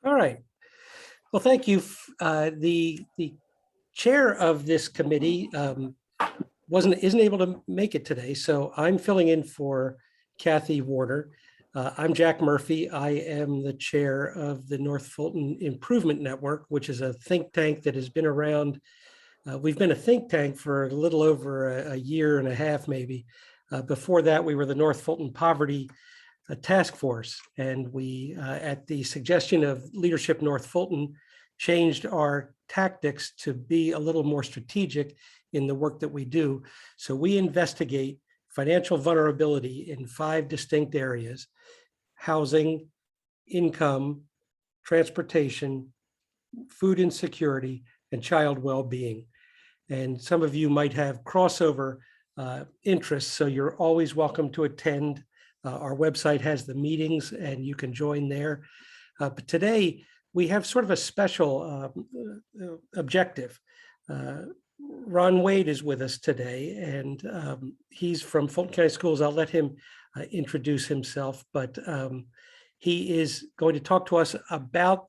All right. Well, thank you. The chair of this committee isn't able to make it today, so I'm filling in for Kathy Warner. I'm Jack Murphy. I am the chair of the North Fulton Improvement Network, which is a think tank that has been around. We've been a think tank for a little over a year and a half, maybe. Before that, we were the North Fulton Poverty Task Force, and we, at the suggestion of Leadership North Fulton, changed our tactics to be a little more strategic in the work that we do. So we investigate financial vulnerability in 5 distinct areas: housing, income, transportation, food insecurity, and child well-being. And some of you might have crossover interests, so you're always welcome to attend. Our website has the meetings and you can join there. But today we have sort of a special objective. Ron Wade is with us today, and he's from Fulton County Schools. I'll let him introduce himself, but he is going to talk to us about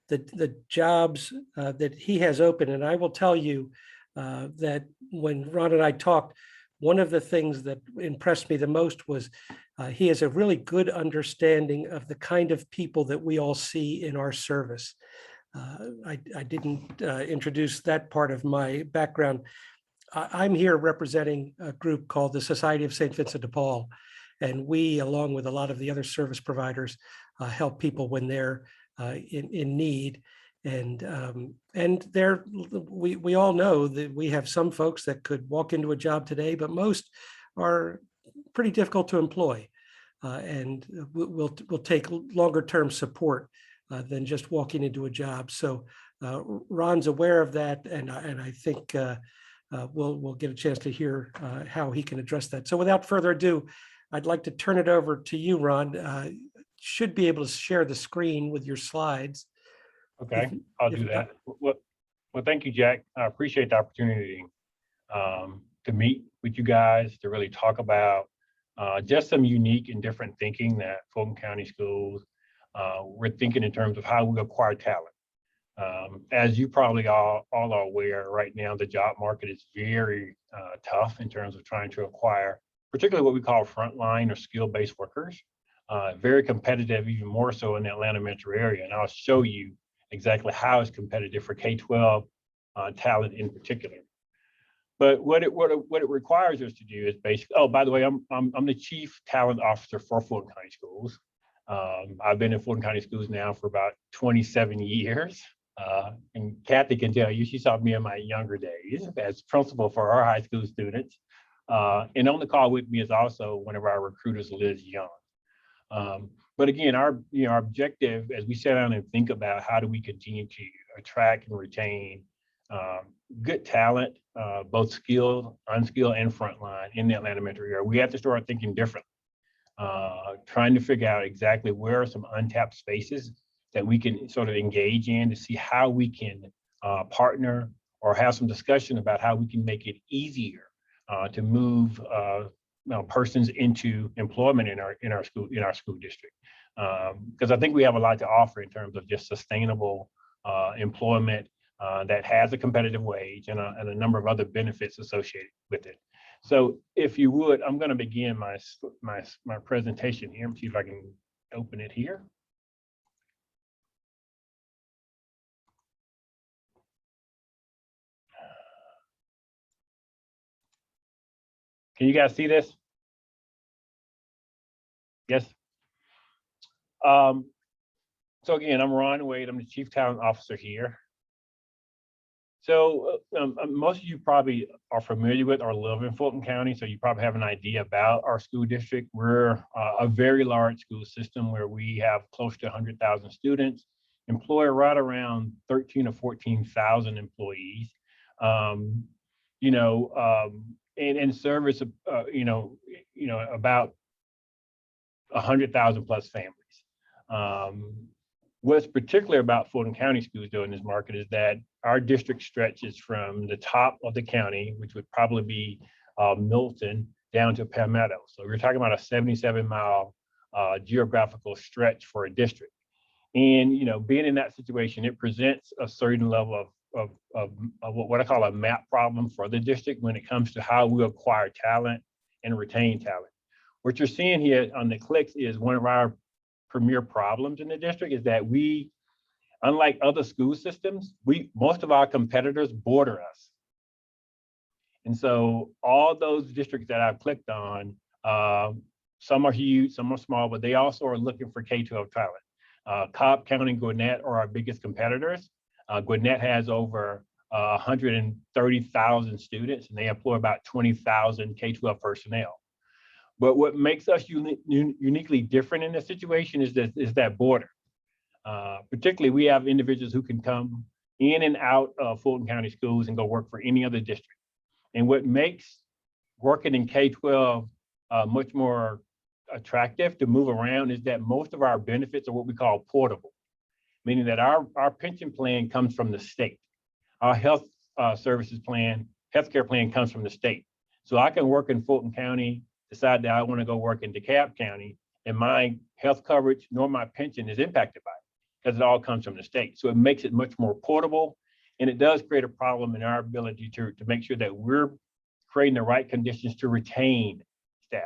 the jobs that he has open. And I will tell you that when Ron and I talked, one of the things that impressed me the most was he has a really good understanding of the kind of people that we all see in our service. I didn't introduce that part of my background. I'm here representing a group called the Society of St. Vincent de Paul, and we, along with a lot of the other service providers, help people when they're in need. And we all know that we have some folks that could walk into a job today, but most are pretty difficult to employ, and we'll take longer term support than just walking into a job. So Ron's aware of that, and I think we'll get a chance to hear how he can address that. So without further ado, I'd like to turn it over to you, Ron. Should be able to share the screen with your slides. Okay, I'll do that. Well, thank you, Jack. I appreciate the opportunity to meet with you guys, to really talk about just some unique and different thinking that Fulton County Schools, we're thinking in terms of how we acquire talent. As you probably all are aware, right now, the job market is very tough in terms of trying to acquire, particularly what we call frontline or skill-based workers. Very competitive, even more so in the Atlanta metro area. And I'll show you exactly how it's competitive for K-12 talent in particular. But what it requires us to do is basically, oh, by the way, I'm the Chief Talent Officer for Fulton County Schools. I've been in Fulton County Schools now for about 27 years. And Kathy can tell you, she saw me in my younger days as principal for our high school students. And on the call with me is also one of our recruiters, Liz Young. But again, our objective as we sit down and think about how do we continue to attract and retain good talent, both skilled, unskilled, and frontline in the Atlanta metro area, we have to start thinking differently, trying to figure out exactly where are some untapped spaces that we can sort of engage in to see how we can partner or have some discussion about how we can make it easier to move persons into employment in our school district, because I think we have a lot to offer in terms of just sustainable employment that has a competitive wage and a number of other benefits associated with it. So if you would, I'm going to begin my presentation here. See if I can open it here. Can you guys see this? Yes. So again, I'm Ron Wade. I'm the Chief Talent Officer here. So most of you probably are familiar with or live in Fulton County, so you probably have an idea about our school district. We're a very large school system where we have close to 100,000 students, employ right around 13 or 14,000 employees. And service, about 100,000 plus families. What's particular about Fulton County Schools though in this market is that our district stretches from the top of the county, which would probably be Milton, down to Palmetto. So we're talking about a 77-mile geographical stretch for a district. And, being in that situation, it presents a certain level of what I call a map problem for the district when it comes to how we acquire talent and retain talent. What you're seeing here on the clicks is one of our premier problems in the district is that we, unlike other school systems, most of our competitors border us. And so all those districts that I've clicked on, some are huge, some are small, but they also are looking for K-12 talent. Cobb County and Gwinnett are our biggest competitors. Gwinnett has over 130,000 students, and they employ about 20,000 K-12 personnel. But what makes us uniquely different in this situation is that border. Particularly, we have individuals who can come in and out of Fulton County Schools and go work for any other district. And what makes working in K-12 much more attractive to move around is that most of our benefits are what we call portable, meaning that our pension plan comes from the state. Our health services plan, healthcare plan comes from the state. So I can work in Fulton County, decide that I want to go work in DeKalb County, and my health coverage nor my pension is impacted by it because it all comes from the state. So it makes it much more portable, and it does create a problem in our ability to make sure that we're creating the right conditions to retain staff.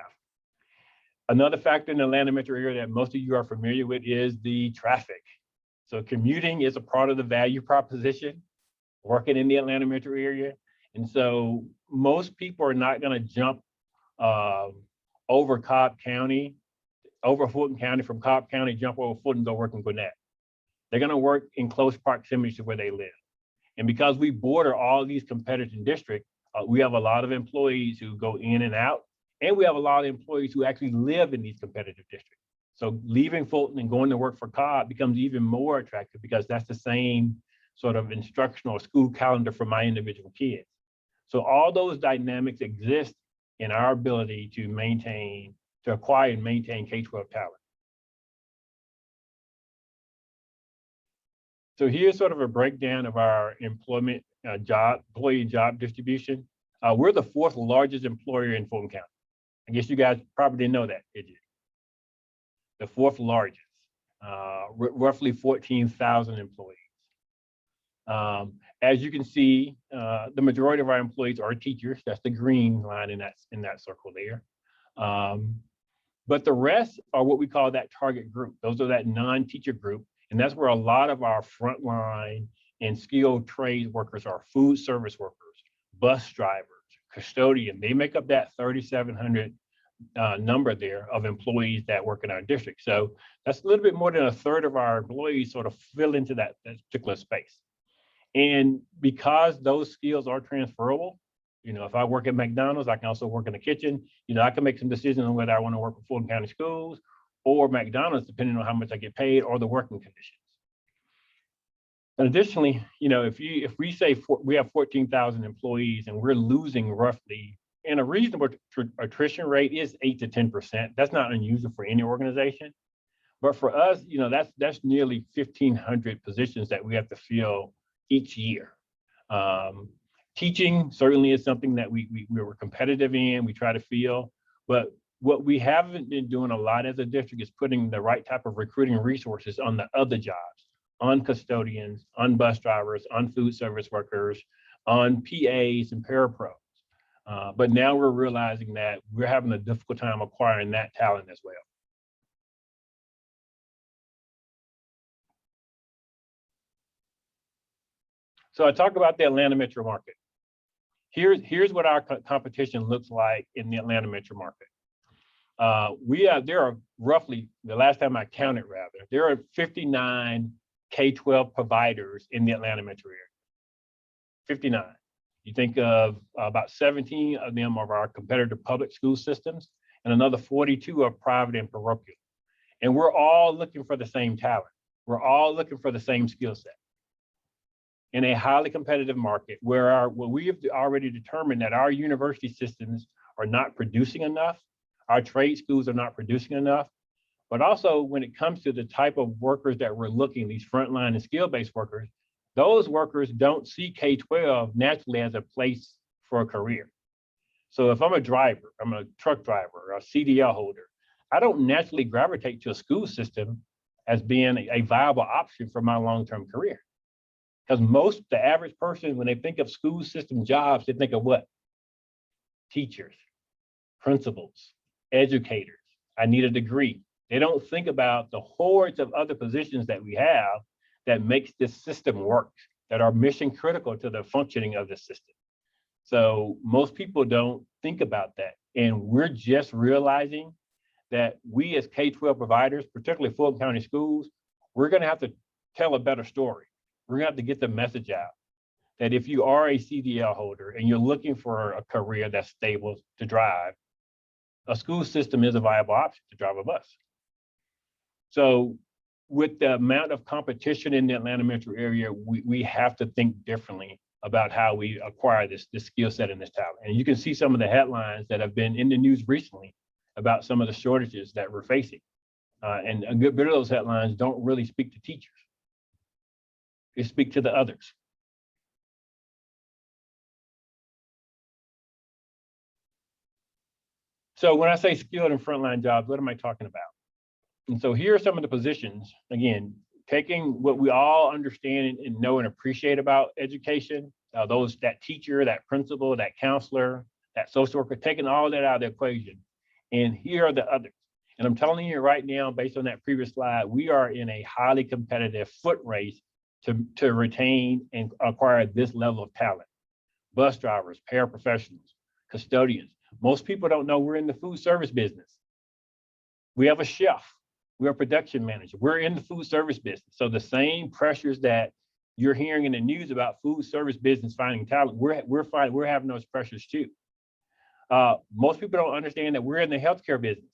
Another factor in the Atlanta metro area that most of you are familiar with is the traffic. So commuting is a part of the value proposition, working in the Atlanta metro area. And so most people are not going to jump over Cobb County, over Fulton County, from Cobb County, jump over Fulton, go work in Gwinnett. They're going to work in close proximity to where they live. And because we border all these competitive districts, we have a lot of employees who go in and out, and we have a lot of employees who actually live in these competitive districts. So leaving Fulton and going to work for Cobb becomes even more attractive because that's the same sort of instructional school calendar for my individual kids. So all those dynamics exist in our ability to acquire and maintain K-12 talent. So here's sort of a breakdown of our employee job distribution. We're the 4th largest employer in Fulton County. I guess you guys probably didn't know that, did you? The 4th largest, roughly 14,000 employees. As you can see, the majority of our employees are teachers. That's the green line in that circle there. But the rest are what we call that target group. Those are that non-teacher group. And that's where a lot of our frontline and skilled trade workers are: food service workers, bus drivers, custodian. They make up that 3,700 number there of employees that work in our district. So that's a little bit more than a third of our employees sort of fill into that particular space. And because those skills are transferable, if I work at McDonald's, I can also work in the kitchen. I can make some decisions on whether I want to work for Fulton County Schools or McDonald's, depending on how much I get paid or the working conditions. And additionally, if we say we have 14,000 employees and we're losing roughly, and a reasonable attrition rate is 8 to 10%. That's not unusual for any organization. But for us, that's nearly 1,500 positions that we have to fill each year. Teaching certainly is something that we were competitive in, we try to fill, but what we haven't been doing a lot as a district is putting the right type of recruiting resources on the other jobs, on custodians, on bus drivers, on food service workers, on PAs and parapros. But now we're realizing that we're having a difficult time acquiring that talent as well. So I talk about the Atlanta metro market. Here's what our competition looks like in the Atlanta metro market. There are roughly, the last time I counted rather, there are 59 K-12 providers in the Atlanta metro area. 59. You think of about 17 of them are our competitive public school systems, and another 42 are private and parochial. And we're all looking for the same talent. We're all looking for the same skill set. In a highly competitive market where we have already determined that our university systems are not producing enough, our trade schools are not producing enough, but also when it comes to the type of workers that we're looking, these frontline and skill-based workers, those workers don't see K-12 naturally as a place for a career. So if I'm a driver, I'm a truck driver, or a CDL holder, I don't naturally gravitate to a school system as being a viable option for my long-term career. Because the average person, when they think of school system jobs, they think of what? Teachers, principals, educators. I need a degree. They don't think about the hordes of other positions that we have that makes this system work, that are mission critical to the functioning of the system. So most people don't think about that. And we're just realizing that we as K-12 providers, particularly Fulton County Schools, we're gonna have to tell a better story. We're gonna have to get the message out that if you are a CDL holder and you're looking for a career that's stable to drive, a school system is a viable option to drive a bus. So with the amount of competition in the Atlanta metro area, we have to think differently about how we acquire this skill set and this talent. And you can see some of the headlines that have been in the news recently about some of the shortages that we're facing. And a good bit of those headlines don't really speak to teachers. They speak to the others. So when I say skilled and frontline jobs, what am I talking about? And so here are some of the positions, again, taking what we all understand and know and appreciate about education, that teacher, that principal, that counselor, that social worker, taking all that out of the equation. And here are the others. And I'm telling you right now, based on that previous slide, we are in a highly competitive foot race to retain and acquire this level of talent. Bus drivers, paraprofessionals, custodians. Most people don't know we're in the food service business. We have a chef. We're a production manager. We're in the food service business. So the same pressures that you're hearing in the news about food service business finding talent, we're having those pressures too. Most people don't understand that we're in the healthcare business.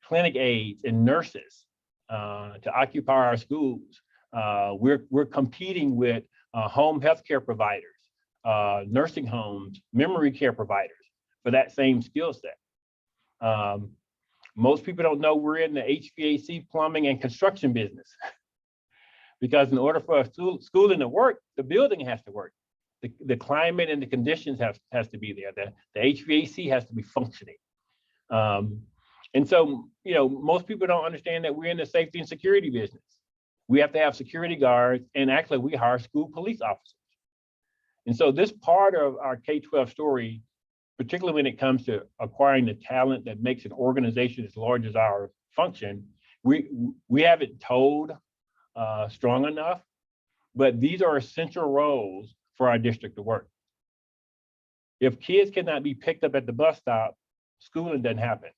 Clinic aides and nurses to occupy our schools. We're competing with home healthcare providers, nursing homes, memory care providers for that same skill set. Most people don't know we're in the HVAC, plumbing, and construction business. Because in order for a schooling to work, the building has to work. The climate and the conditions has to be there. The HVAC has to be functioning. And so, most people don't understand that we're in the safety and security business. We have to have security guards, and actually we hire school police officers. And so this part of our K-12 story, particularly when it comes to acquiring the talent that makes an organization as large as ours function, we haven't told strong enough, but these are essential roles for our district to work. If kids cannot be picked up at the bus stop, schooling doesn't happen.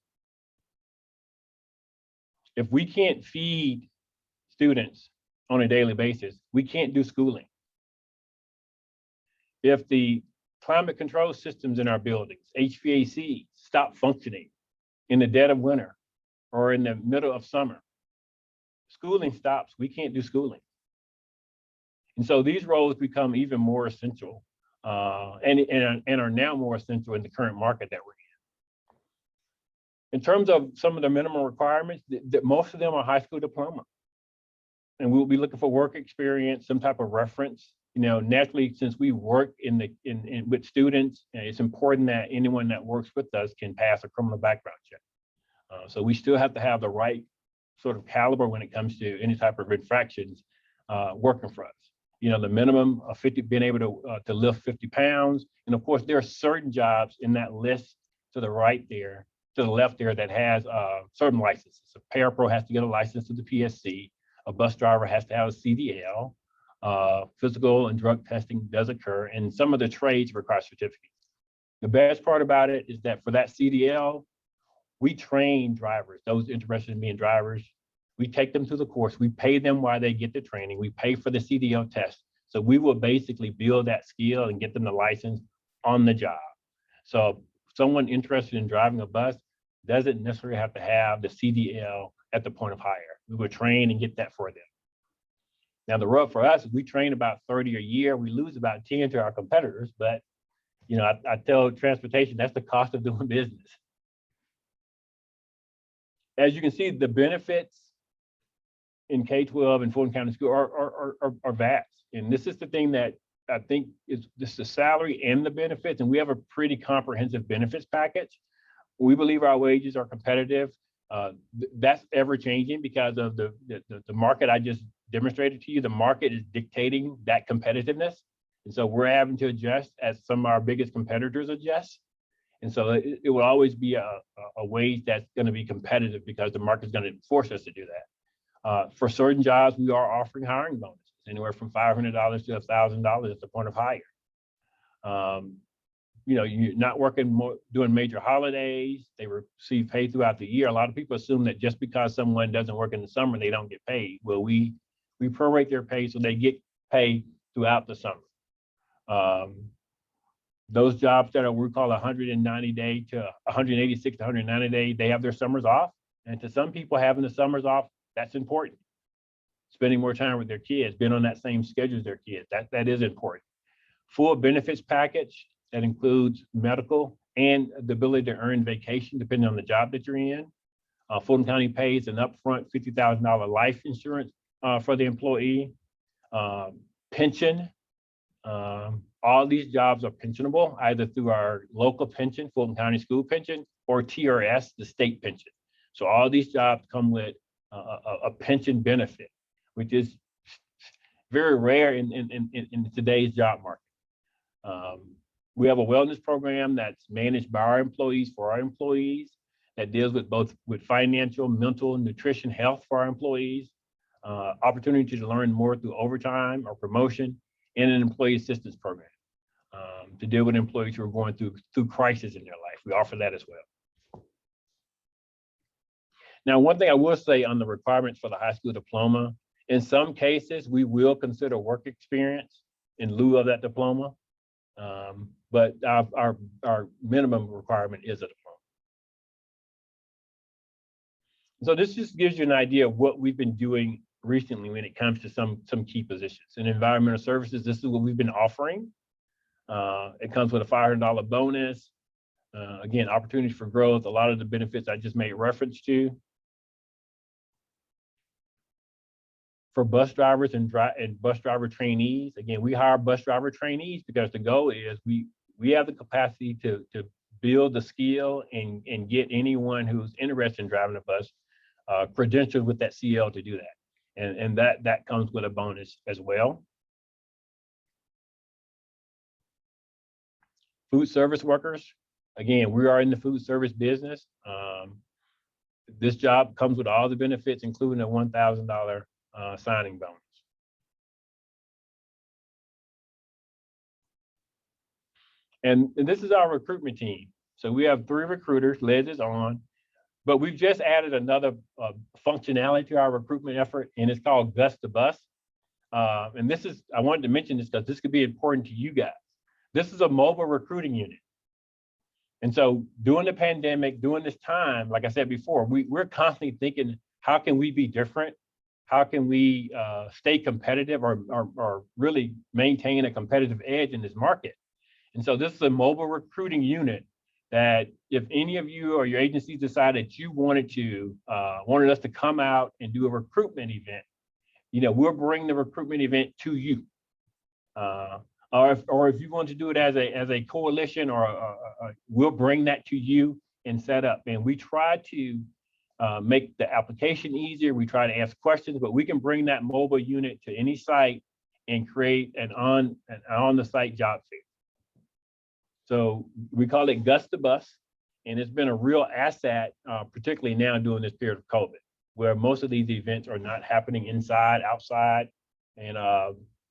If we can't feed students on a daily basis, we can't do schooling. If the climate control systems in our buildings, HVAC, stop functioning in the dead of winter or in the middle of summer, schooling stops, we can't do schooling. And so these roles become even more essential and are now more essential in the current market that we're in. In terms of some of the minimum requirements, most of them are high school diploma. And we'll be looking for work experience, some type of reference. Naturally, since we work with students, it's important that anyone that works with us can pass a criminal background check. So we still have to have the right sort of caliber when it comes to any type of infractions working for us. The minimum of being able to lift 50 pounds. And of course, there are certain jobs in that list to the right there, to the left there, that has certain licenses. A parapro has to get a license to the PSC. A bus driver has to have a CDL. Physical and drug testing does occur, and some of the trades require certificates. The best part about it is that for that CDL, we train drivers, those interested in being drivers. We take them through the course. We pay them while they get the training. We pay for the CDL test. So we will basically build that skill and get them the license on the job. So someone interested in driving a bus doesn't necessarily have to have the CDL at the point of hire. We will train and get that for them. Now, the rub for us is we train about 30 a year. We lose about 10 to our competitors, but I tell transportation, that's the cost of doing business. As you can see, the benefits in K-12 and Fulton County School are vast. And this is the thing that I think is just the salary and the benefits. And we have a pretty comprehensive benefits package. We believe our wages are competitive. That's ever changing because of the market I just demonstrated to you. The market is dictating that competitiveness. And so we're having to adjust as some of our biggest competitors adjust. And so it will always be a wage that's going to be competitive because the market's going to force us to do that. For certain jobs, we are offering hiring bonuses, anywhere from $500 to $1,000 at the point of hire. You're not working more, doing major holidays. They receive pay throughout the year. A lot of people assume that just because someone doesn't work in the summer, they don't get paid. Well, we prorate their pay so they get paid throughout the summer. Those jobs that are, we call 190 day to 186 to 190 day, they have their summers off. And to some people, having the summers off, that's important. Spending more time with their kids, being on that same schedule as their kids, that is important. Full benefits package that includes medical and the ability to earn vacation depending on the job that you're in. Fulton County pays an upfront $50,000 life insurance for the employee. Pension. All these jobs are pensionable either through our local pension, Fulton County School pension, or TRS, the state pension. So all these jobs come with a pension benefit, which is very rare in today's job market. We have a wellness program that's managed by our employees for our employees that deals with both financial, mental, nutrition, health for our employees, opportunity to learn more through overtime or promotion, and an employee assistance program to deal with employees who are going through crisis in their life. We offer that as well. Now, one thing I will say on the requirements for the high school diploma, in some cases, we will consider work experience in lieu of that diploma, but our minimum requirement is a diploma. So this just gives you an idea of what we've been doing recently when it comes to some key positions. In environmental services, this is what we've been offering. It comes with a $500 bonus. Again, opportunities for growth, a lot of the benefits I just made reference to. For bus drivers and bus driver trainees, again, we hire bus driver trainees because the goal is we have the capacity to build the skill and get anyone who's interested in driving a bus credentialed with that CL to do that. And that comes with a bonus as well. Food service workers, again, we are in the food service business. This job comes with all the benefits, including a $1,000 signing bonus. And this is our recruitment team. So we have 3 recruiters, Liz is on, but we've just added another functionality to our recruitment effort, and it's called Gus the Bus. And this is, I wanted to mention this because this could be important to you guys. This is a mobile recruiting unit. And so during the pandemic, during this time, like I said before, we're constantly thinking, how can we be different? How can we stay competitive or really maintain a competitive edge in this market? And so this is a mobile recruiting unit that if any of you or your agencies decided you wanted us to come out and do a recruitment event, we'll bring the recruitment event to you. Or if you want to do it as a coalition, we'll bring that to you and set up. And we try to make the application easier. We try to ask questions, but we can bring that mobile unit to any site and create an on the site job fair. So we call it Gus the Bus, and it's been a real asset, particularly now during this period of COVID, where most of these events are not happening inside, outside, and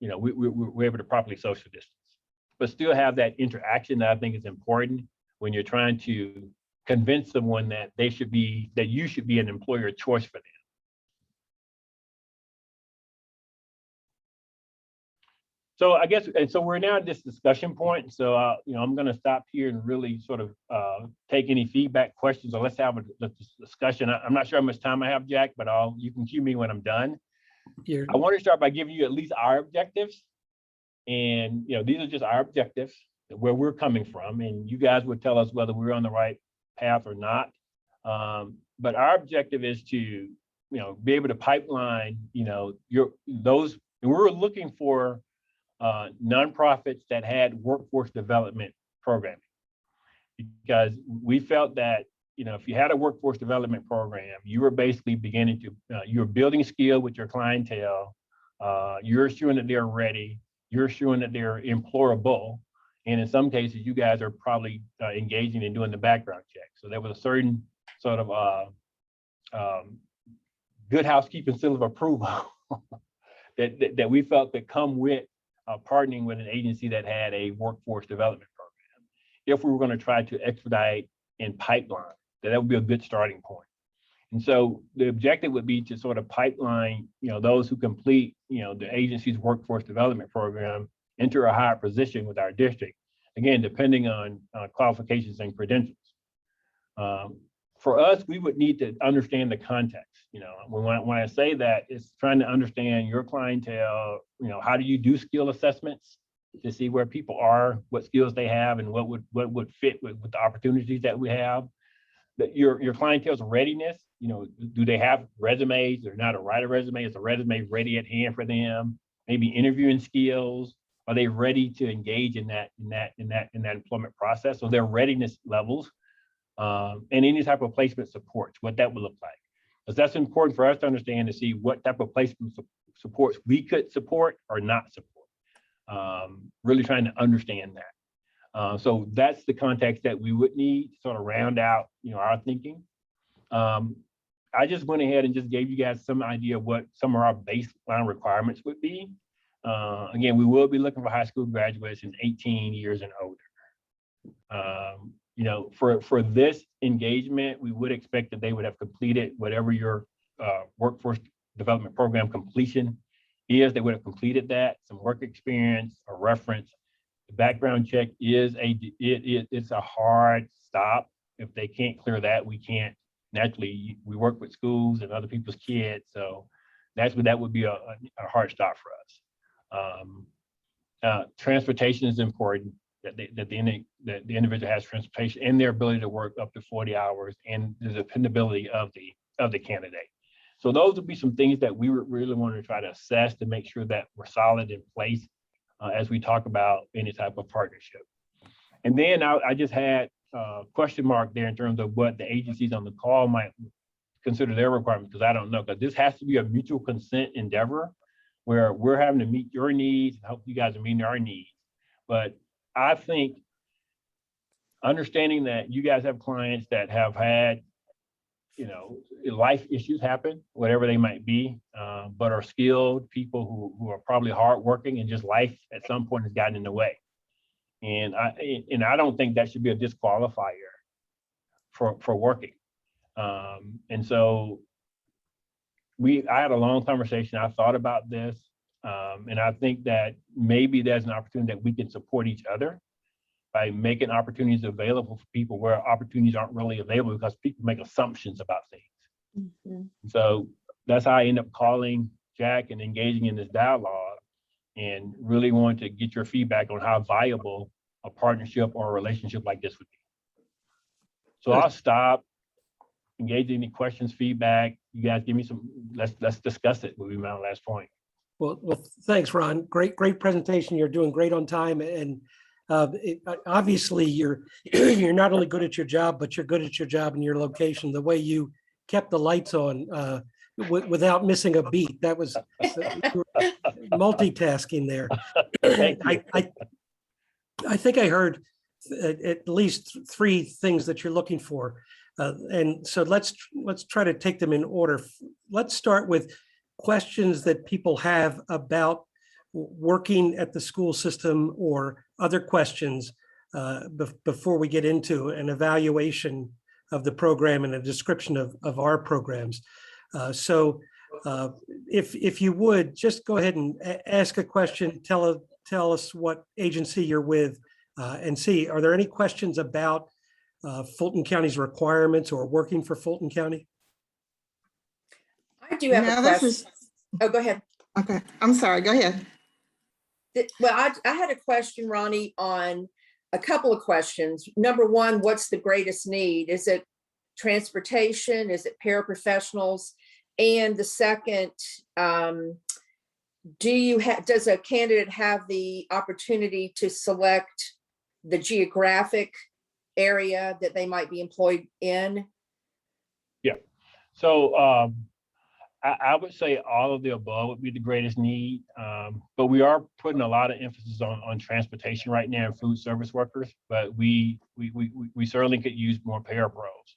we're able to properly social distance, but still have that interaction that I think is important when you're trying to convince someone that you should be an employer of choice for them. So I guess, and so we're now at this discussion point. So, I'm going to stop here and really sort of take any feedback, questions, or let's have a discussion. I'm not sure how much time I have, Jack, but you can cue me when I'm done. I want to start by giving you at least our objectives. And, these are just our objectives, where we're coming from. And you guys would tell us whether we're on the right path or not. But our objective is to, be able to pipeline, those, and we're looking for nonprofits that had workforce development programming, because we felt that if you had a workforce development program, you were basically beginning to, you're building skill with your clientele. You're assuring that they're ready. You're assuring that they're employable. And in some cases, you guys are probably engaging in doing the background check. So there was a certain sort of good housekeeping seal of approval that we felt could come with partnering with an agency that had a workforce development program. If we were going to try to expedite and pipeline, that would be a good starting point. And so the objective would be to sort of pipeline, those who complete, the agency's workforce development program, enter a higher position with our district, again, depending on qualifications and credentials. For us, we would need to understand the context. When I say that, it's trying to understand your clientele. How do you do skill assessments to see where people are, what skills they have, and what would fit with the opportunities that we have. That your clientele's readiness. Do they have resumes? They're not to write a resume. Is a resume ready at hand for them? Maybe interviewing skills. Are they ready to engage in that employment process? So their readiness levels. And any type of placement supports, what that would look like. Because that's important for us to understand, to see what type of placement supports we could support or not support. Really trying to understand that. So that's the context that we would need to sort of round out, our thinking. I just went ahead and just gave you guys some idea of what some of our baseline requirements would be. Again, we will be looking for high school graduates in 18 years and older. For this engagement, we would expect that they would have completed whatever your workforce development program completion is. They would have completed that, some work experience, a reference. The background check is it's a hard stop. If they can't clear that, we can't. Naturally, we work with schools and other people's kids, so that would be a hard stop for us. Transportation is important. That the individual has transportation and their ability to work up to 40 hours and the dependability of the candidate. So those would be some things that we really want to try to assess to make sure that we're solid in place as we talk about any type of partnership. And then I just had a question mark there in terms of what the agencies on the call might consider their requirements, because I don't know, because this has to be a mutual consent endeavor where we're having to meet your needs. I hope you guys are meeting our needs. But I think understanding that you guys have clients that have had, life issues happen, whatever they might be, but are skilled people who are probably hardworking, and just life at some point has gotten in the way. And I don't think that should be a disqualifier for working. And so I had a long conversation. I thought about this. And I think that maybe there's an opportunity that we can support each other by making opportunities available for people where opportunities aren't really available because people make assumptions about things. Mm-hmm. So that's how I end up calling Jack and engaging in this dialogue, and really want to get your feedback on how viable a partnership or a relationship like this would be. So I'll stop, engage any questions, feedback. You guys give me some, let's discuss it, will be my last point. Well, thanks, Ron. Great presentation. You're doing great on time, and obviously you're not only good at your job, but you're good at your job in your location. The way you kept the lights on without missing a beat, that was multitasking there. I think I heard at least 3 things that you're looking for, and so let's try to take them in order. Let's start with questions that people have about working at the school system, or other questions before we get into an evaluation of the program and a description of our programs. So if you would just go ahead and ask a question, tell us what agency you're with, and see, are there any questions about Fulton County's requirements or working for Fulton County? I do have a question. Oh, go ahead. Okay, I'm sorry, go ahead. Well, I had a question, Ronnie, on a couple of questions. Number one, what's the greatest need? Is it transportation? Is it paraprofessionals? And the second, does a candidate have the opportunity to select the geographic area that they might be employed in? So I would say all of the above would be the greatest need, but we are putting a lot of emphasis on transportation right now and food service workers, but we certainly could use more parapros.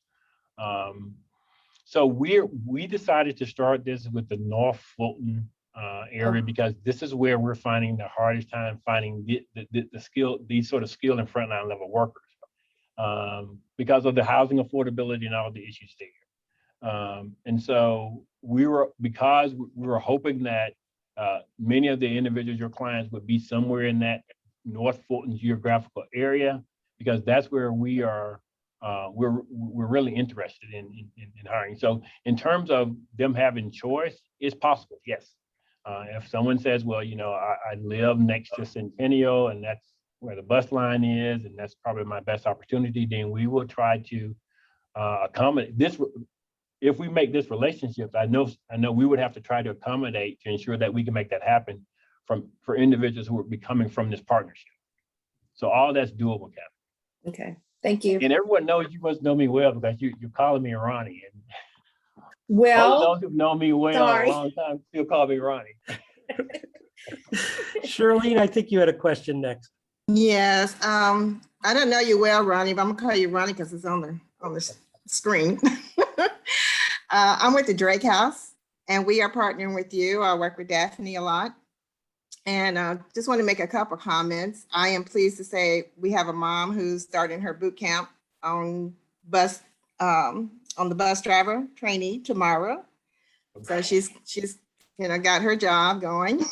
So we decided to start this with the North Fulton area because this is where we're finding the hardest time finding the skill, these sort of skilled and frontline level workers because of the housing affordability and all the issues there. And so because we were hoping that many of the individuals, your clients, would be somewhere in that North Fulton geographical area, because that's where we are. We're really interested in hiring. So in terms of them having choice, it's possible, yes. If someone says, well, you know, I live next to Centennial and that's where the bus line is, and that's probably my best opportunity, then we will try to accommodate this. If we make this relationship, I know we would have to try to accommodate to ensure that we can make that happen for individuals who would be coming from this partnership. So all that's doable, Kathy. Okay, thank you. And everyone knows, you must know me well because you're calling me Ronnie. And Well, those who've known me well sorry. a long time still call me Ronnie. Shirlene, I think you had a question next. Yes, I don't know you well, Ronnie, but I'm gonna call you Ronnie because it's on the screen. I'm with the Drake House, and we are partnering with you. I work with Daphne a lot, and just want to make a couple comments. I am pleased to say we have a mom who's starting her boot camp on the bus driver trainee tomorrow. So she's got her job going.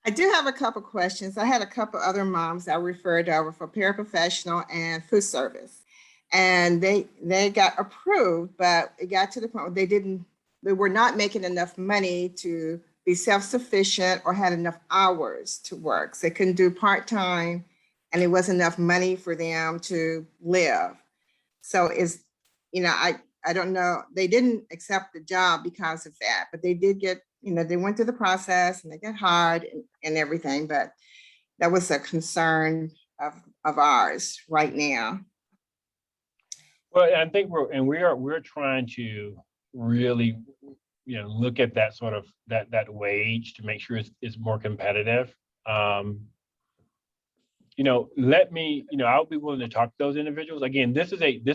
I do have a couple questions. I had a couple other moms I referred over for paraprofessional and food service, and they got approved, but it got to the point where they were not making enough money to be self-sufficient or had enough hours to work. So they couldn't do part-time, and it wasn't enough money for them to live. So I don't know, they didn't accept the job because of that, but they did get, they went through the process and they got hired and everything, but that was a concern of ours right now. Well, I think we're trying to really, look at that sort of that wage to make sure it's more competitive. I'll be willing to talk to those individuals. Again, this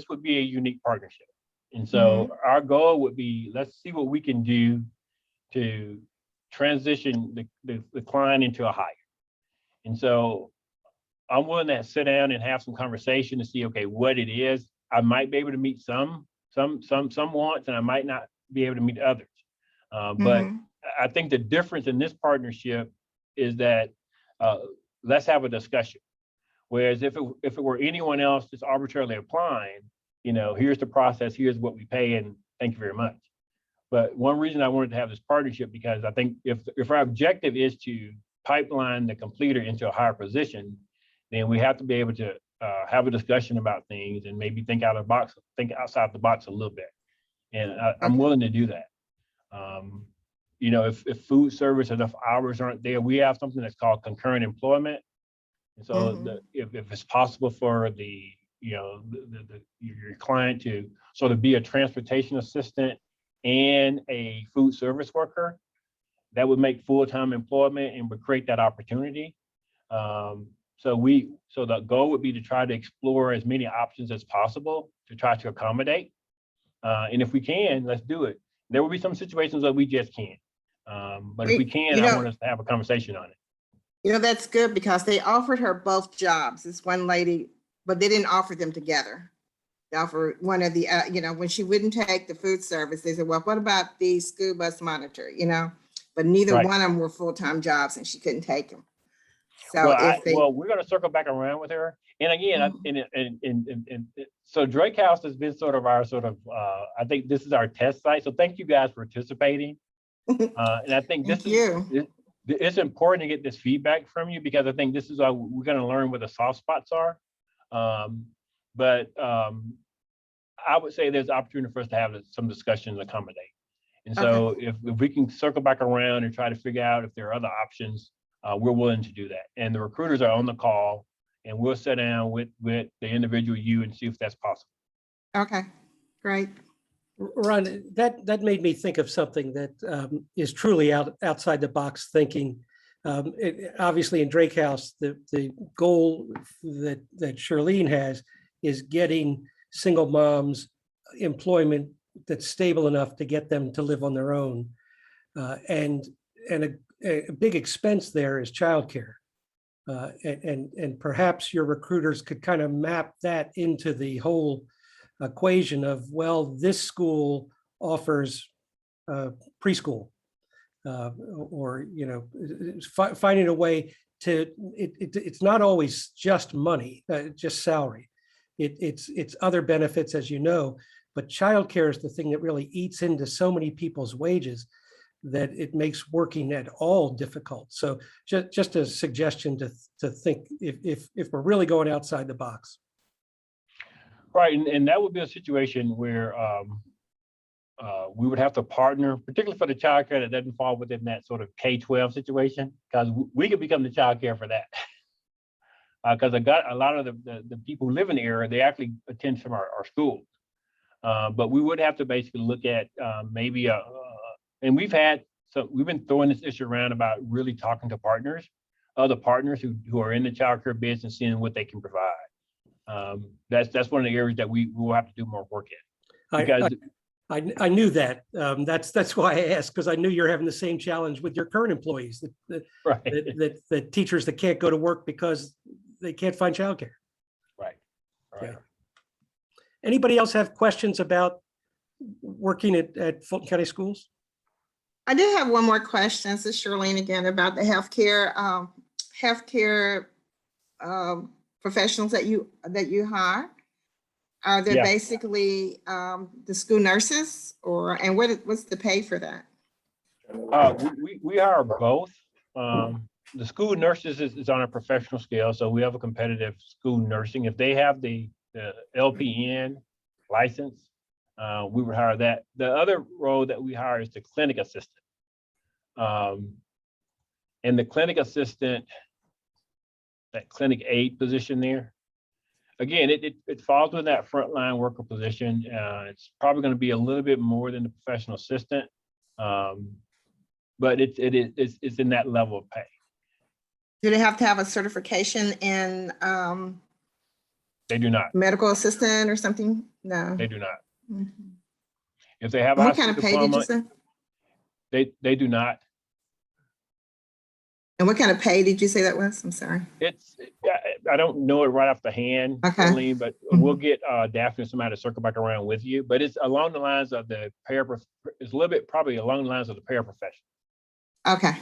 would be a unique partnership. And so our goal would be, let's see what we can do to transition the client into a hire. And so I'm willing to sit down and have some conversation to see, okay, what it is. I might be able to meet some wants, and I might not be able to meet others. But I think the difference in this partnership is that let's have a discussion. Whereas if it were anyone else just arbitrarily applying, here's the process, here's what we pay, and thank you very much. But one reason I wanted to have this partnership, because I think if our objective is to pipeline the completer into a higher position, then we have to be able to have a discussion about things and maybe think outside the box a little bit. And I'm willing to do that. If food service, enough hours aren't there, we have something that's called concurrent employment. And so if it's possible for your client to sort of be a transportation assistant and a food service worker, that would make full-time employment and would create that opportunity. So the goal would be to try to explore as many options as possible to try to accommodate. And if we can, let's do it. There will be some situations that we just can't. But if we can, I want us to have a conversation on it. That's good, because they offered her both jobs. This one lady, but they didn't offer them together. They offered one of the, when she wouldn't take the food service, they said, well, what about the school bus monitor, But neither one of them were full-time jobs, and she couldn't take them. So we're going to circle back around with her. And again, so Drake House has been sort of our I think this is our test site. So thank you guys for participating. And I think it's important to get this feedback from you, because I think this is we're going to learn where the soft spots are. But I would say there's opportunity for us to have some discussions and accommodate. And so if we can circle back around and try to figure out if there are other options, we're willing to do that. And the recruiters are on the call, and we'll sit down with the individual you and see if that's possible. Okay, great. Ron, that made me think of something that is truly outside the box thinking. Obviously, in Drake House, the goal that Charlene has is getting single moms employment that's stable enough to get them to live on their own, and a big expense there is childcare, and perhaps your recruiters could kind of map that into the whole equation of, well, this school offers preschool, or finding a way to it's not always just money, just salary. It's other benefits, as you know, but childcare is the thing that really eats into so many people's wages that it makes working at all difficult. So just a suggestion to think if we're really going outside the box. Right, and that would be a situation where we would have to partner, particularly for the childcare that doesn't fall within that sort of K-12 situation, because we could become the childcare for that. Because a lot of the people who live in the area, they actually attend some of our schools. But we would have to basically look at maybe and we've been throwing this issue around about really talking to partners, other partners who are in the childcare business, seeing what they can provide. That's one of the areas that we will have to do more work in. Because I knew that. That's why I asked, because I knew you're having the same challenge with your current employees, right. the teachers that can't go to work because they can't find childcare. Right. Yeah. Anybody else have questions about working at Fulton County Schools? I do have one more question. This is Charlene again about the healthcare professionals that you hire. Are they basically the school nurses, and what's the pay for that? We hire both. The school nurses is on a professional scale, so we have a competitive school nursing. If they have the LPN license, we would hire that. The other role that we hire is the clinic assistant. And the clinic assistant, that clinic aide position there, again, it falls within that frontline worker position. It's probably going to be a little bit more than the professional assistant, but it's in that level of pay. Do they have to have a certification in They do not. medical assistant or something? No. They do not. Mhm. If they have What kind of pay did you say? They do not. And what kind of pay did you say that was? I'm sorry. I don't know it right off the hand, Okay. Celine, but we'll get Daphne and somebody to circle back around with you. But it's along the lines of it's a little bit probably along the lines of the paraprofessional. Okay.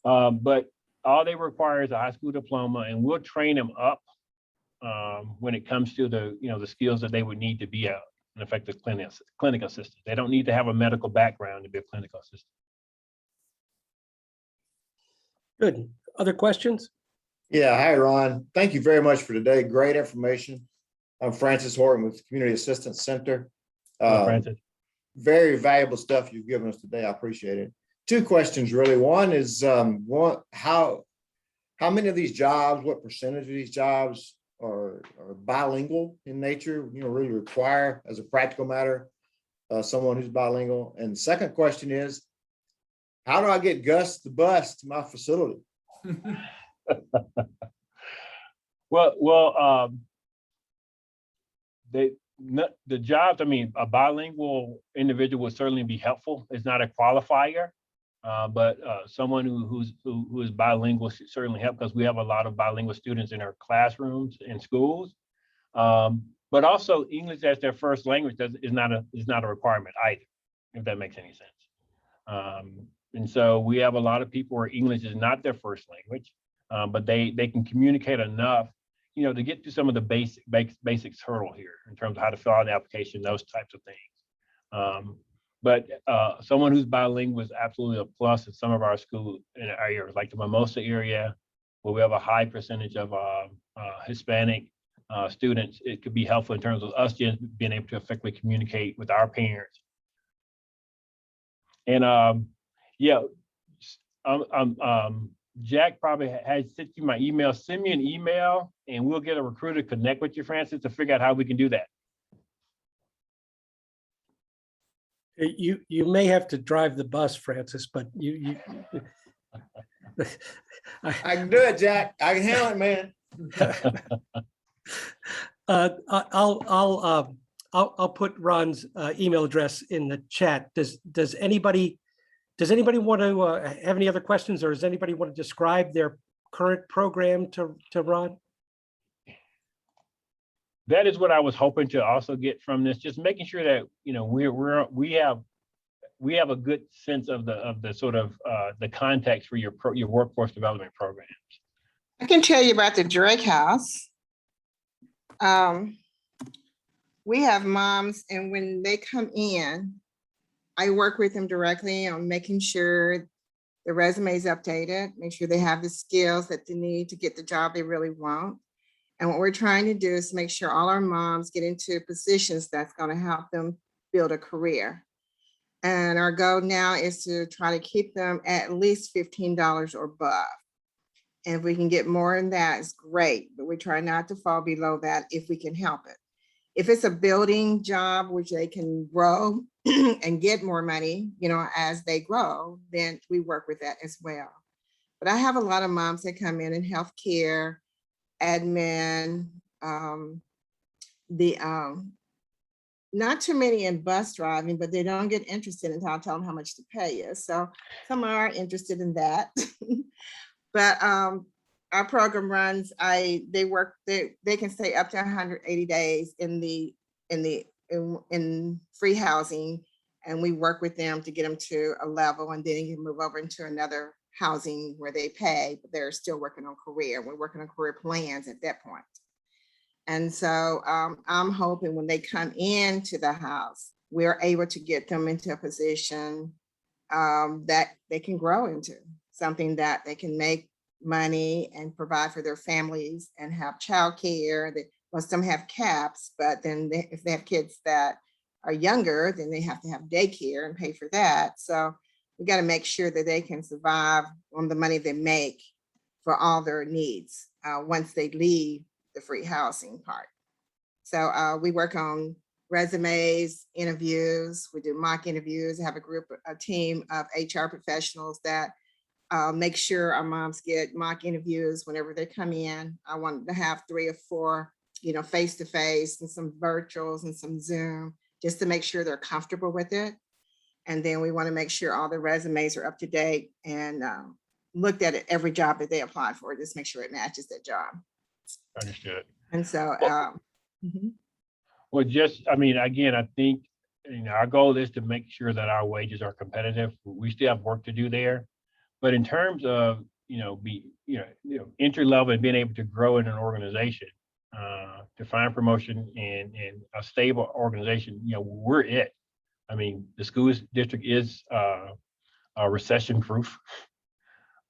But all they require is a high school diploma, and we'll train them up when it comes to the skills that they would need to be an effective clinic assistant. They don't need to have a medical background to be a clinical assistant. Good. Other questions? Yeah, hi, Ron. Thank you very much for today. Great information. I'm Francis Horton with Community Assistance Center. Francis. Very valuable stuff you've given us today. I appreciate it. Two questions, really. One is how many of these jobs, what percentage of these jobs are bilingual in nature, really require, as a practical matter, someone who's bilingual? And the second question is, how do I get Gus the bus to my facility? Well, the jobs, a bilingual individual would certainly be helpful. It's not a qualifier, but someone who is bilingual should certainly help, because we have a lot of bilingual students in our classrooms and schools. But also English as their first language is not a requirement either, if that makes any sense. And so we have a lot of people where English is not their first language, but they can communicate enough, to get through some of the basics hurdle here in terms of how to fill out an application, those types of things. But someone who's bilingual is absolutely a plus in some of our schools in our areas, like the Mimosa area, where we have a high percentage of Hispanic students. It could be helpful in terms of us just being able to effectively communicate with our parents. And Jack probably has sent you my email. Send me an email and we'll get a recruiter to connect with you, Francis, to figure out how we can do that. You may have to drive the bus, Francis, but I can do it, Jack. I can handle it, man. I'll put Ron's email address in the chat. Does anybody want to have any other questions, or does anybody want to describe their current program to Ron? That is what I was hoping to also get from this, just making sure that, you know, we have a good sense of the sort of the context for your workforce development programs. I can tell you about the Drake House. We have moms, and when they come in, I work with them directly on making sure the resume is updated, make sure they have the skills that they need to get the job they really want. And what we're trying to do is make sure all our moms get into positions that's going to help them build a career. And our goal now is to try to keep them at least $15 or above. And if we can get more than that, it's great, but we try not to fall below that if we can help it. If it's a building job, which they can grow and get more money, you know, as they grow, then we work with that as well. But I have a lot of moms that come in healthcare, admin, not too many in bus driving, but they don't get interested until I tell them how much to pay is. So some are interested in that. But our program runs, they can stay up to 180 days in free housing, and we work with them to get them to a level, and then you can move over into another housing where they pay, but they're still working on career. We're working on career plans at that point. And so I'm hoping when they come into the house, we're able to get them into a position that they can grow into, something that they can make money and provide for their families and have childcare. Most of them have caps, but then if they have kids that are younger, then they have to have daycare and pay for that. So we got to make sure that they can survive on the money they make for all their needs once they leave the free housing part. So we work on resumes, interviews, we do mock interviews, have a team of HR professionals that make sure our moms get mock interviews whenever they come in. I want to have 3 or 4, you know, face-to-face and some virtuals and some Zoom, just to make sure they're comfortable with it. And then we want to make sure all the resumes are up to date and looked at it every job that they apply for, just make sure it matches that job. Understood. And so, well, just, I mean, again, I think, you know, our goal is to make sure that our wages are competitive. We still have work to do there. But in terms of, you know, entry level and being able to grow in an organization, to find promotion and a stable organization, you know, we're it. I mean, the school district is recession proof.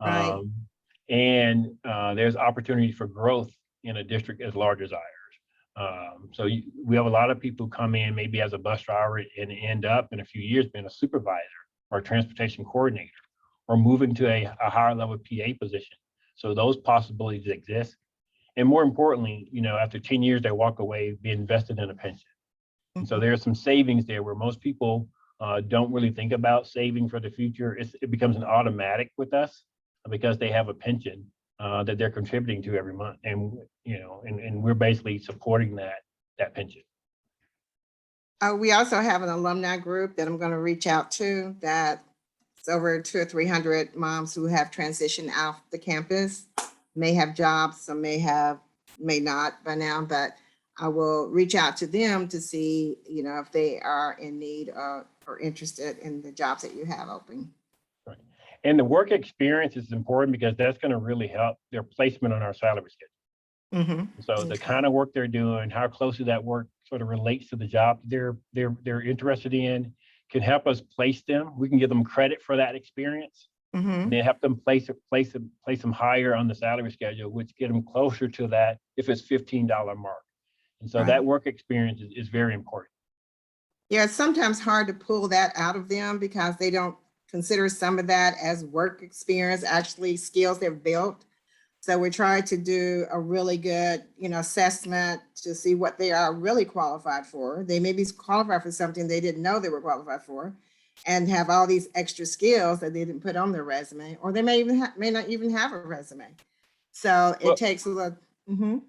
right. And there's opportunity for growth in a district as large as ours. So we have a lot of people come in maybe as a bus driver and end up in a few years being a supervisor or a transportation coordinator, or moving to a higher level PA position. So those possibilities exist. And more importantly, you know, after 10 years, they walk away, be invested in a pension. And so there's some savings there where most people don't really think about saving for the future. It becomes an automatic with us because they have a pension that they're contributing to every month. And, you know, and we're basically supporting that pension. We also have an alumni group that I'm going to reach out to, that it's over 200 or 300 moms who have transitioned off the campus, may have jobs, some may not by now, but I will reach out to them to see, you know, if they are in need or interested in the jobs that you have open. Right. And the work experience is important because that's going to really help their placement on our salary schedule. So the kind of work they're doing, how closely that work sort of relates to the job they're interested in, can help us place them. We can give them credit for that experience, and then help them place them higher on the salary schedule, which get them closer to that if it's $15 mark. And so that work experience is very important. Yeah, it's sometimes hard to pull that out of them because they don't consider some of that as work experience, actually skills they've built. So we try to do a really good, assessment to see what they are really qualified for. They may be qualified for something they didn't know they were qualified for, and have all these extra skills that they didn't put on their resume, or they may not even have a resume. So it takes a little.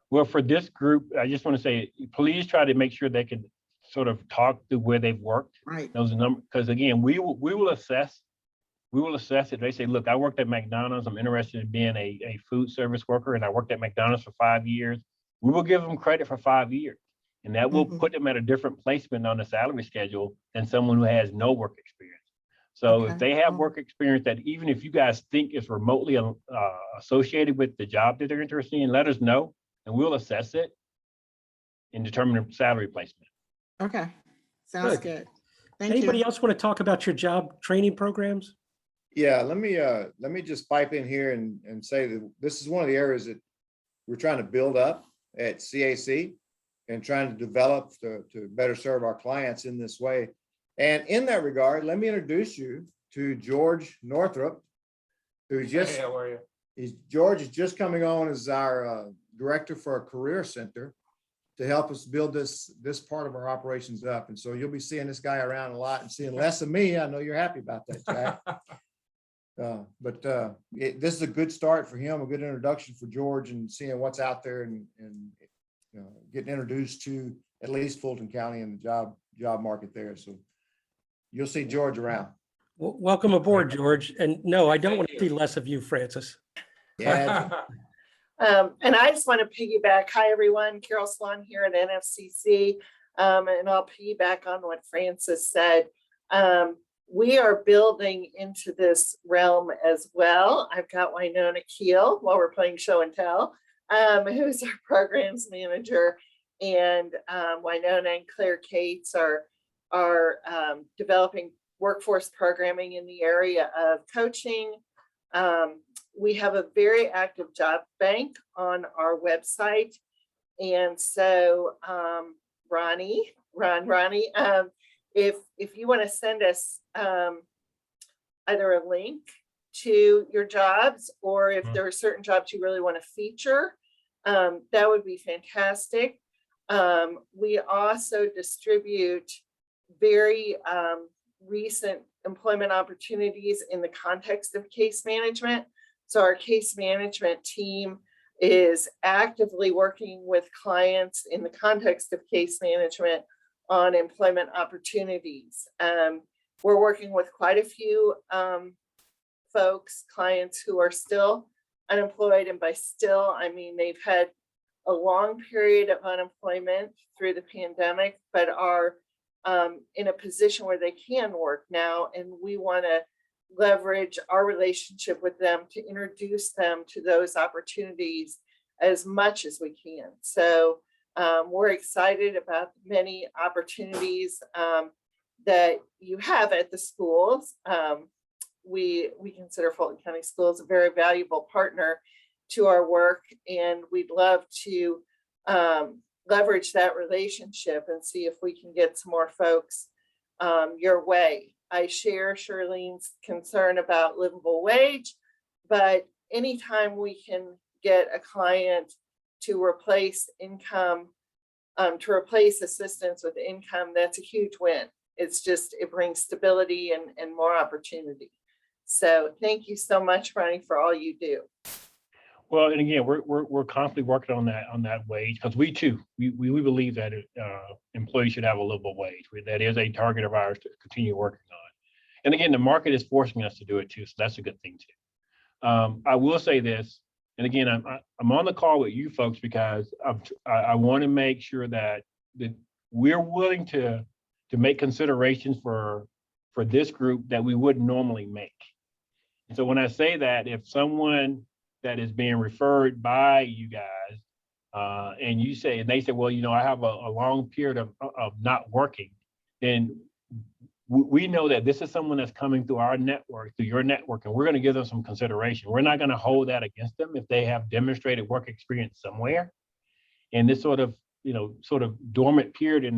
Well, for this group, I just want to say, please try to make sure they can sort of talk through where they've worked. Right. Those numbers, because again, we will assess. We will assess it. They say, look, I worked at McDonald's. I'm interested in being a food service worker, and I worked at McDonald's for 5 years. We will give them credit for 5 years, and that will put them at a different placement on the salary schedule than someone who has no work experience. So if they have work experience that even if you guys think is remotely associated with the job that they're interested in, let us know, and we'll assess it and determine the salary placement. Okay, sounds good. Thank Anybody you. else want to talk about your job training programs? Yeah, let me just pipe in here and say that this is one of the areas that we're trying to build up at CAC and trying to develop to better serve our clients in this way. And in that regard, let me introduce you to George Northrup, who's just, Hey, how are you? George is just coming on as our director for a career center to help us build this part of our operations up. And so you'll be seeing this guy around a lot and seeing less of me. I know you're happy about that, Jack. This is a good start for him, a good introduction for George, and seeing what's out there and getting introduced to at least Fulton County and the job market there. So you'll see George around. Well, welcome aboard, George. And no, I don't want to see less of you, Francis. Yeah. And I just want to piggyback. Hi, everyone. Carol Swan here at NFCC. And I'll piggyback on what Francis said. We are building into this realm as well. I've got Winona Keel while we're playing show and tell, who's our programs manager. And Winona and Claire Cates are developing workforce programming in the area of coaching. We have a very active job bank on our website. And so Ronnie, if you want to send us either a link to your jobs, or if there are certain jobs you really want to feature, that would be fantastic. We also distribute very recent employment opportunities in the context of case management. So our case management team is actively working with clients in the context of case management on employment opportunities. We're working with quite a few clients who are still unemployed, and by still, I mean they've had a long period of unemployment through the pandemic, but are in a position where they can work now, and we want to leverage our relationship with them to introduce them to those opportunities as much as we can. So we're excited about many opportunities that you have at the schools. We consider Fulton County Schools a very valuable partner to our work, and we'd love to leverage that relationship and see if we can get some more folks your way. I share Charlene's concern about livable wage, but anytime we can get a client to replace income, to replace assistance with income, that's a huge win. It's just, it brings stability and more opportunity. So thank you so much, Ronnie, for all you do. Well, and again, we're constantly working on that wage, because we believe that employees should have a livable wage. That is a target of ours to continue working on. And again, the market is forcing us to do it too, so that's a good thing too. I will say this, and again, I'm on the call with you folks because I want to make sure that we're willing to make considerations for this group that we wouldn't normally make. And so when I say that, if someone that is being referred by you guys, and they say, well, I have a long period of not working, then we know that this is someone that's coming through our network, through your network, and we're going to give them some consideration. We're not going to hold that against them if they have demonstrated work experience somewhere. And this sort of dormant period in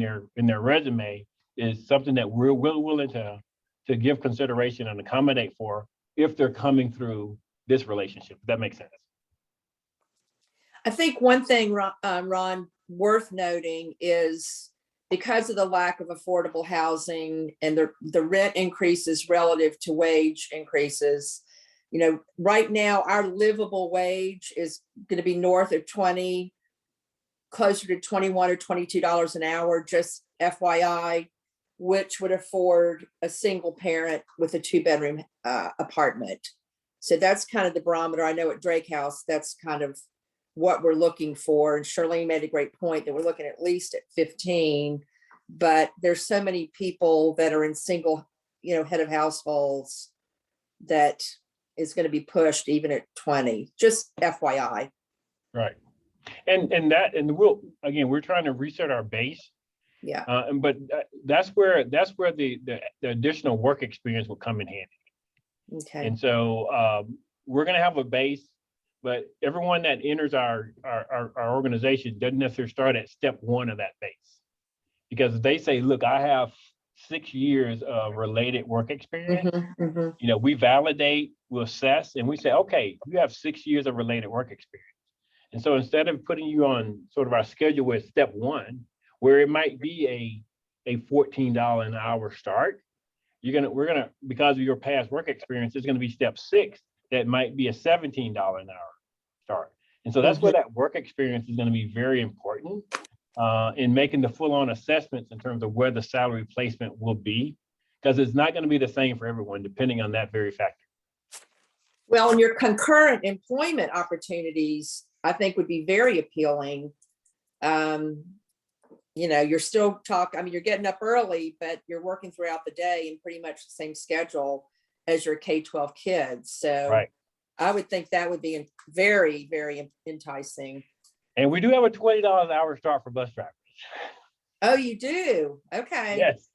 their resume is something that we're willing to to give consideration and accommodate for if they're coming through this relationship. If that makes sense. I think one thing, Ron, worth noting is because of the lack of affordable housing and the rent increases relative to wage increases, you know, right now our livable wage is going to be north of 20, closer to 21 or $22 an hour, just FYI, which would afford a single parent with a 2-bedroom apartment. So that's kind of the barometer. I know at Drake House, that's kind of what we're looking for. And Charlene made a great point that we're looking at least at 15, but there's so many people that are in single, you know, head of households that is going to be pushed even at 20, just FYI. Right. And we'll, again, we're trying to reset our base. Yeah. But that's where the additional work experience will come in handy. Okay. And so we're going to have a base, but everyone that enters our organization doesn't necessarily start at step 1 of that base. Because if they say, look, I have 6 years of related work experience, you know, we validate, we assess, and we say, okay, you have 6 years of related work experience. And so instead of putting you on sort of our schedule with step 1, where it might be a $14 an hour start, we're gonna, because of your past work experience, it's gonna be step 6 that might be a $17 an hour start. And so that's where that work experience is gonna be very important in making the full-on assessments in terms of where the salary placement will be, because it's not gonna be the same for everyone, depending on that very factor. Well, and your concurrent employment opportunities, I think, would be very appealing. You know, you're still talking, I mean, you're getting up early, but you're working throughout the day in pretty much the same schedule as your K-12 kids. So Right. I would think that would be very, very enticing. And we do have a $20 an hour start for bus drivers. Oh, you do? Okay. Yes.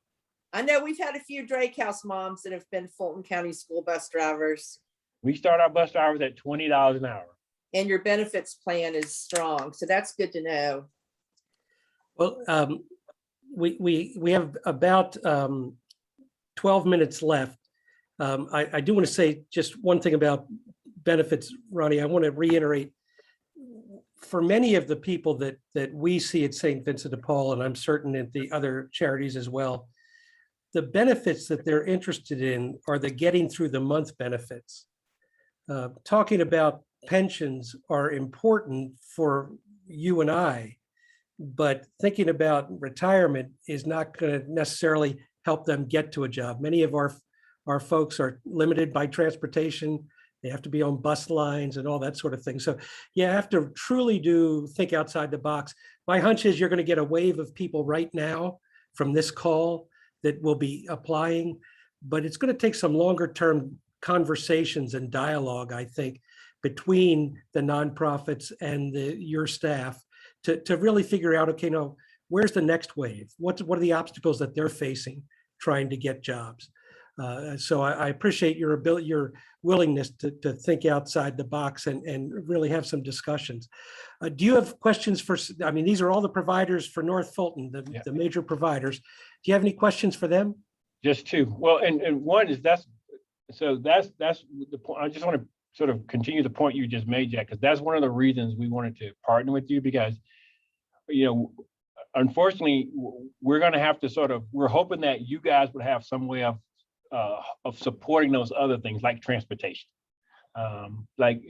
I know we've had a few Drake House moms that have been Fulton County school bus drivers. We start our bus drivers at $20 an hour. And your benefits plan is strong. So that's good to know. Well, we have about 12 minutes left. I do want to say just one thing about benefits, Ronnie. I want to reiterate, for many of the people that we see at St. Vincent de Paul, and I'm certain at the other charities as well, the benefits that they're interested in are the getting through the month benefits. Talking about pensions are important for you and I, but thinking about retirement is not going to necessarily help them get to a job. Many of our folks are limited by transportation. They have to be on bus lines and all that sort of thing. So you have to truly think outside the box. My hunch is you're going to get a wave of people right now from this call that will be applying, but it's going to take some longer term conversations and dialogue, I think, between the nonprofits and your staff to really figure out, okay, no, where's the next wave? What are the obstacles that they're facing trying to get jobs? So I appreciate your ability, your willingness to think outside the box and really have some discussions. Do you have questions for, I mean, these are all the providers for North Fulton, the major providers. Do you have any questions for them? Just 2. Well, and one is that's the point. I just want to sort of continue the point you just made, Jack, because that's one of the reasons we wanted to partner with you, because, you know, unfortunately, we're going to have to we're hoping that you guys would have some way of supporting those other things like transportation, like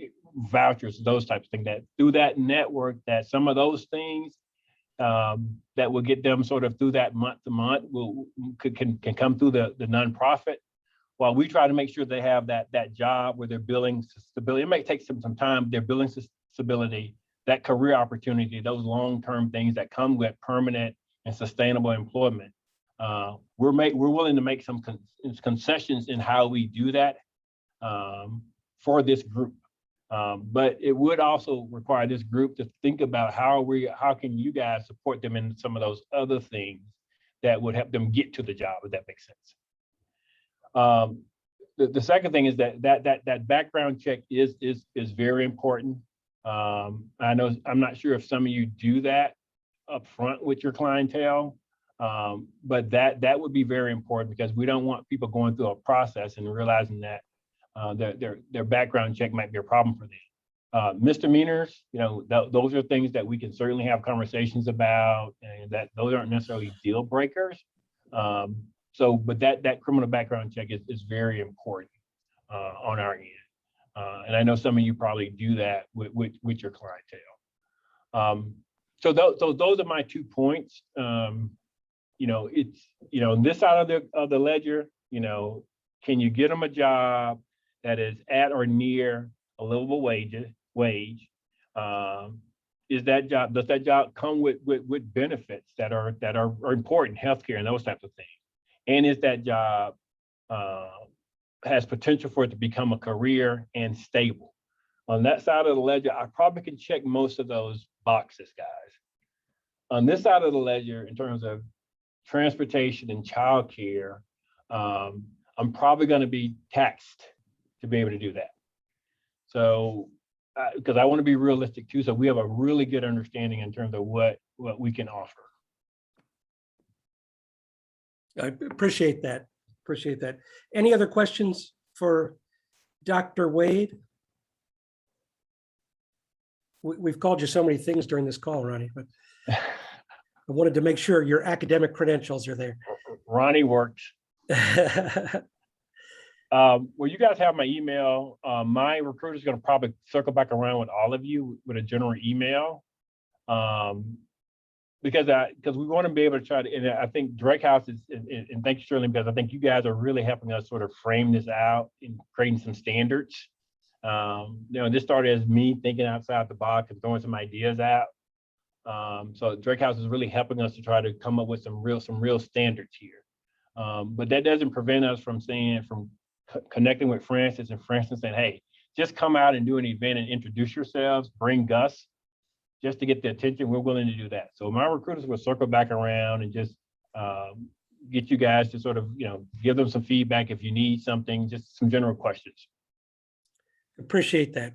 vouchers, those types of things, that through that network, that some of those things that will get them sort of through that month to month can come through the nonprofit, while we try to make sure they have that job where their billing stability. It may take some time, their billing stability, that career opportunity, those long-term things that come with permanent and sustainable employment. We're willing to make some concessions in how we do that for this group. But it would also require this group to think about how can you guys support them in some of those other things that would help them get to the job, if that makes sense. The second thing is that background check is very important. I know, I'm not sure if some of you do that up front with your clientele, But that would be very important because we don't want people going through a process and realizing that their background check might be a problem for them. Misdemeanors, those are things that we can certainly have conversations about, and that those aren't necessarily deal breakers. But that criminal background check is very important on our end. And I know some of you probably do that with your clientele. So those are my 2 points. It's, this side of the ledger, can you get them a job that is at or near a livable wage? Does that job come with benefits that are important, healthcare and those types of things? And is that job has potential for it to become a career and stable? On that side of the ledger, I probably can check most of those boxes, guys. On this side of the ledger, in terms of transportation and childcare, I'm probably going to be taxed to be able to do that. So, because I want to be realistic too, so we have a really good understanding in terms of what we can offer. I appreciate that. Appreciate that. Any other questions for Dr. Wade? We've called you so many things during this call, Ronnie, but I wanted to make sure your academic credentials are there. Ronnie works. Well, you guys have my email. My recruiter is going to probably circle back around with all of you with a general email. Because we want to be able to try to, and I think Drake House is, and thank you, Shirley, because I think you guys are really helping us sort of frame this out and creating some standards. This started as me thinking outside the box and throwing some ideas out. So Drake House is really helping us to try to come up with some real standards here. But that doesn't prevent us from connecting with Francis and Francis saying, hey, just come out and do an event and introduce yourselves, bring Gus, just to get the attention. We're willing to do that. So my recruiters will circle back around and just get you guys to sort of, give them some feedback if you need something, just some general questions. Appreciate that.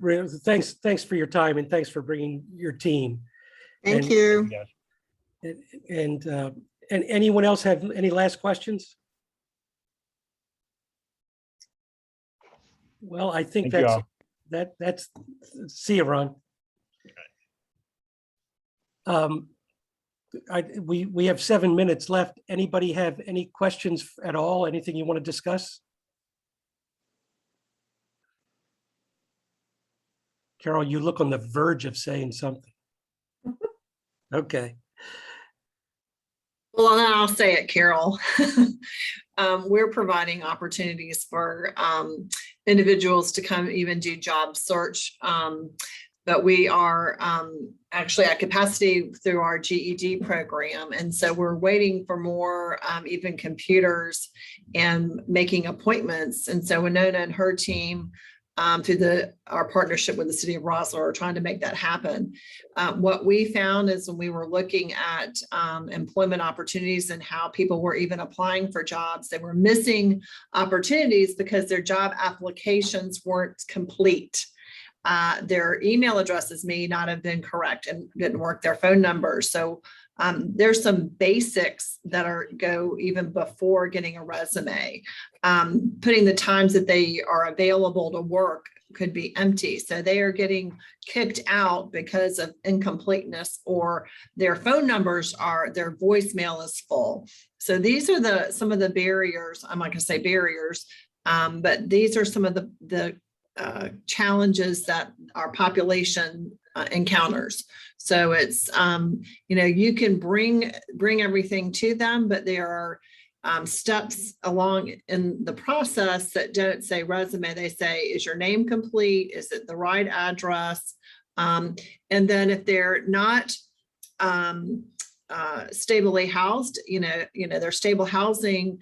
Thanks for your time, and thanks for bringing your team. Thank you. And anyone else have any last questions? Well, I think that's see you, Ron. We have 7 minutes left. Anybody have any questions at all? Anything you want to discuss? Carol, you look on the verge of saying something. Okay. Well, then I'll say it, Carol. We're providing opportunities for individuals to come even do job search. But we are actually at capacity through our GED program. And so we're waiting for more even computers and making appointments. And so Winona and her team through our partnership with the city of Roswell are trying to make that happen. What we found is when we were looking at employment opportunities and how people were even applying for jobs, they were missing opportunities because their job applications weren't complete. Their email addresses may not have been correct and didn't work, their phone numbers. So there's some basics that go even before getting a resume. Putting the times that they are available to work could be empty. So they are getting kicked out because of incompleteness, or their phone numbers their voicemail is full. So these are some of the barriers. I'm not going to say barriers, but these are some of the challenges that our population encounters. So it's, you can bring everything to them, but there are steps along in the process that don't say resume. They say, is your name complete? Is it the right address? And then if they're not stably housed, their stable housing,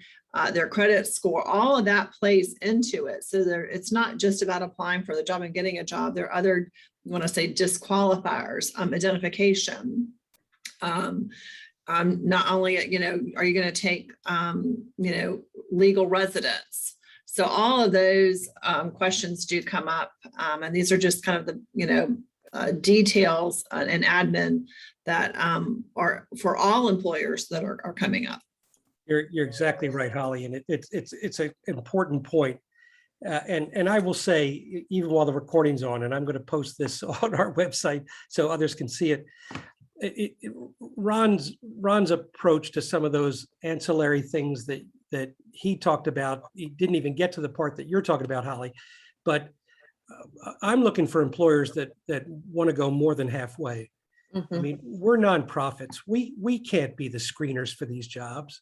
their credit score, all of that plays into it. So it's not just about applying for the job and getting a job. There are other, I want to say, disqualifiers, identification. Not only, are you going to take, legal residence? So all of those questions do come up. And these are just kind of the, details and admin that are for all employers that are coming up. You're exactly right, Holly, and it's an important point. And I will say, even while the recording's on, and I'm going to post this on our website so others can see it. Ron's approach to some of those ancillary things that he talked about, he didn't even get to the part that you're talking about, Holly, but I'm looking for employers that want to go more than halfway. I mean, we're nonprofits. We can't be the screeners for these jobs.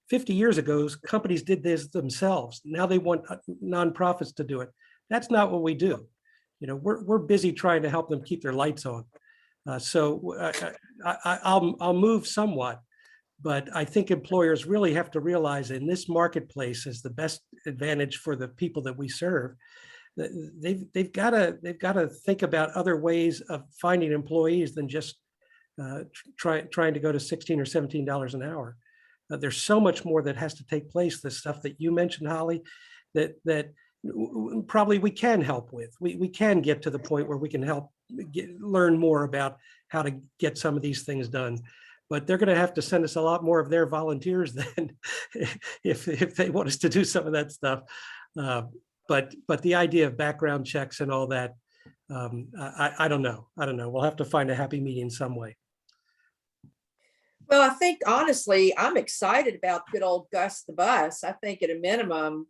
50 years ago, companies did this themselves. Now they want nonprofits to do it. That's not what we do. You know, we're busy trying to help them keep their lights on. I'll move somewhat, but I think employers really have to realize in this marketplace is the best advantage for the people that we serve. They've got to think about other ways of finding employees than just trying to go to $16 or $17 an hour. There's so much more that has to take place. The stuff that you mentioned, Holly, that probably we can help with. We can get to the point where we can help learn more about how to get some of these things done. But they're going to have to send us a lot more of their volunteers than if they want us to do some of that stuff. But the idea of background checks and all that, I don't know. We'll have to find a happy medium some way. Well, I think honestly, I'm excited about good old Gus the Bus. I think at a minimum,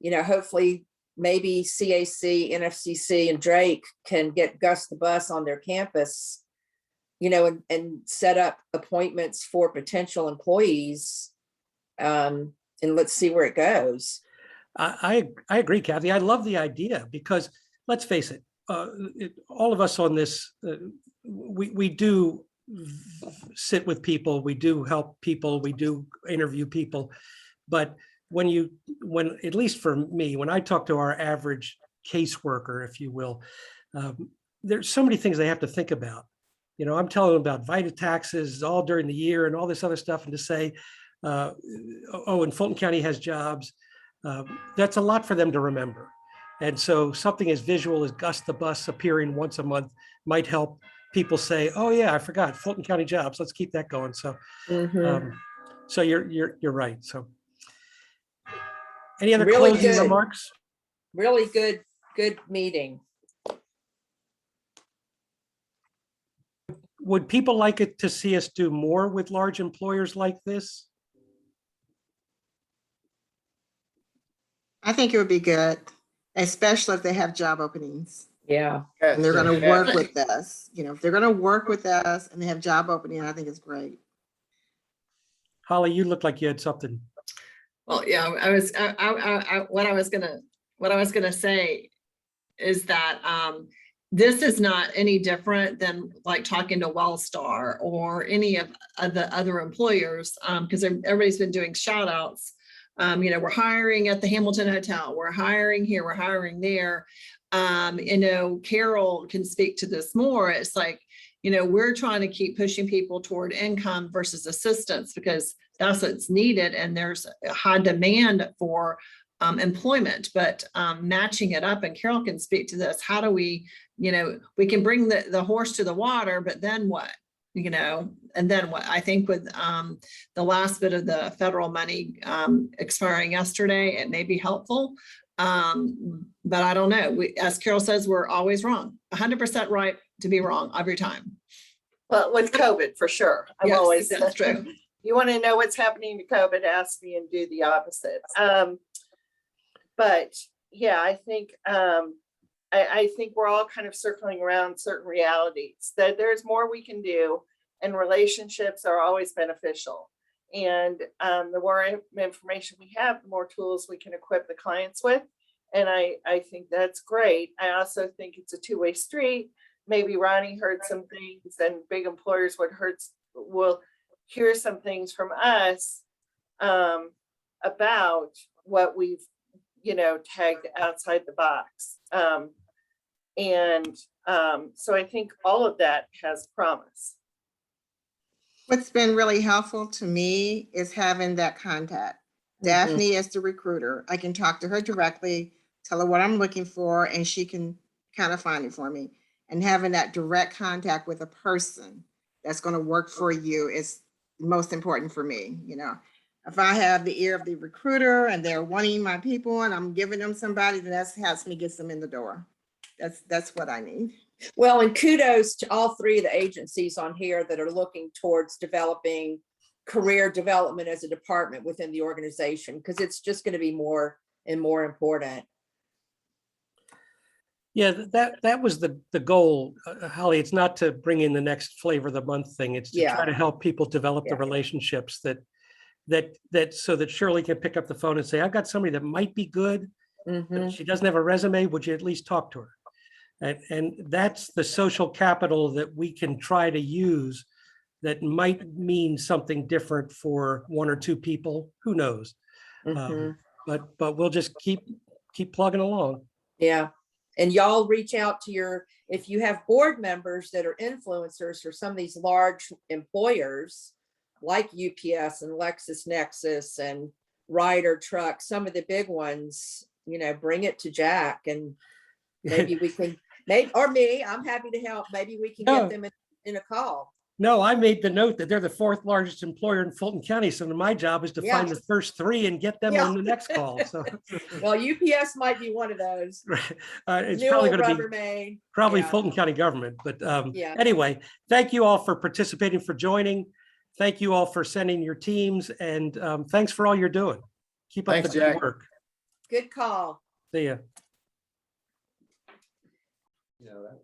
you know, hopefully maybe CAC, NFCC, and Drake can get Gus the Bus on their campus, you know, and set up appointments for potential employees. And let's see where it goes. I agree, Kathy. I love the idea because let's face it, all of us on this, we do sit with people, we do help people, we do interview people. But when at least for me, when I talk to our average caseworker, if you will, there's so many things they have to think about. You know, I'm telling them about Vita taxes all during the year and all this other stuff, and to say, oh, and Fulton County has jobs. That's a lot for them to remember. And so something as visual as Gus the Bus appearing once a month might help people say, oh yeah, I forgot Fulton County jobs. Let's keep that going. So, so you're right. So any other Really closing good. remarks? Really good meeting. Would people like it to see us do more with large employers like this? I think it would be good, especially if they have job openings. Yeah. And they're going to work with us. You know, if they're going to work with us and they have job opening, I think it's great. Holly, you look like you had something. Well, yeah, what I was gonna say is that this is not any different than like talking to Wellstar or any of the other employers, because everybody's been doing shout outs. You know, we're hiring at the Hamilton Hotel, we're hiring here, we're hiring there. You know, Carol can speak to this more. It's like, you know, we're trying to keep pushing people toward income versus assistance because that's what's needed. And there's a high demand for employment, but matching it up, and Carol can speak to this. How do we, you know, we can bring the horse to the water, but then what? You know, and then what? I think with the last bit of the federal money expiring yesterday, it may be helpful. But I don't know. As Carol says, we're always wrong. 100% right to be wrong every time. Well, with COVID, for sure. I'm Yes, always, that's true. You want to know what's happening to COVID, ask me and do the opposite. But yeah, I think I think we're all kind of circling around certain realities, that there's more we can do, and relationships are always beneficial. And the more information we have, the more tools we can equip the clients with. And I think that's great. I also think it's a two-way street. Maybe Ronnie heard some things, and big employers will hear some things from us about what we've, you know, tagged outside the box. So I think all of that has promise. What's been really helpful to me is having that contact. Daphne is the recruiter. I can talk to her directly, tell her what I'm looking for, and she can kind of find it for me. and having that direct contact with a person that's going to work for you is most important for me. You know, if I have the ear of the recruiter and they're wanting my people and I'm giving them somebody, then that helps me get them in the door. That's what I need. Well, and kudos to all three of the agencies on here that are looking towards developing career development as a department within the organization, because it's just going to be more and more important. Yeah, that was the goal, Holly. It's not to bring in the next flavor of the month thing. It's to Yeah. try to help people develop the Yeah. relationships that so that Shirley can pick up the phone and say, I've got somebody that might be good, but Mhm. she doesn't have a resume. Would you at least talk to her? And that's the social capital that we can try to use that might mean something different for one or two people. Who knows? Mhm. But we'll just keep plugging along. Yeah. And y'all reach out to if you have board members that are influencers for some of these large employers like UPS and LexisNexis and Ryder Truck, some of the big ones, you know, bring it to Jack and maybe we can, or me, I'm happy to help. Maybe we can No. get them in a call. No, I made the note that they're the fourth largest employer in Fulton County. So my job is to Yeah. find the first three and get them Yeah. on the next call. So Well, UPS might be one of those. it's New probably old going to rubber be main. probably Yeah. Fulton County government. But Yeah. anyway, thank you all for participating, for joining. Thank you all for sending your teams, and thanks for all you're doing. Keep up Thanks, the good Jack. work. Good call. See ya. Yeah, that-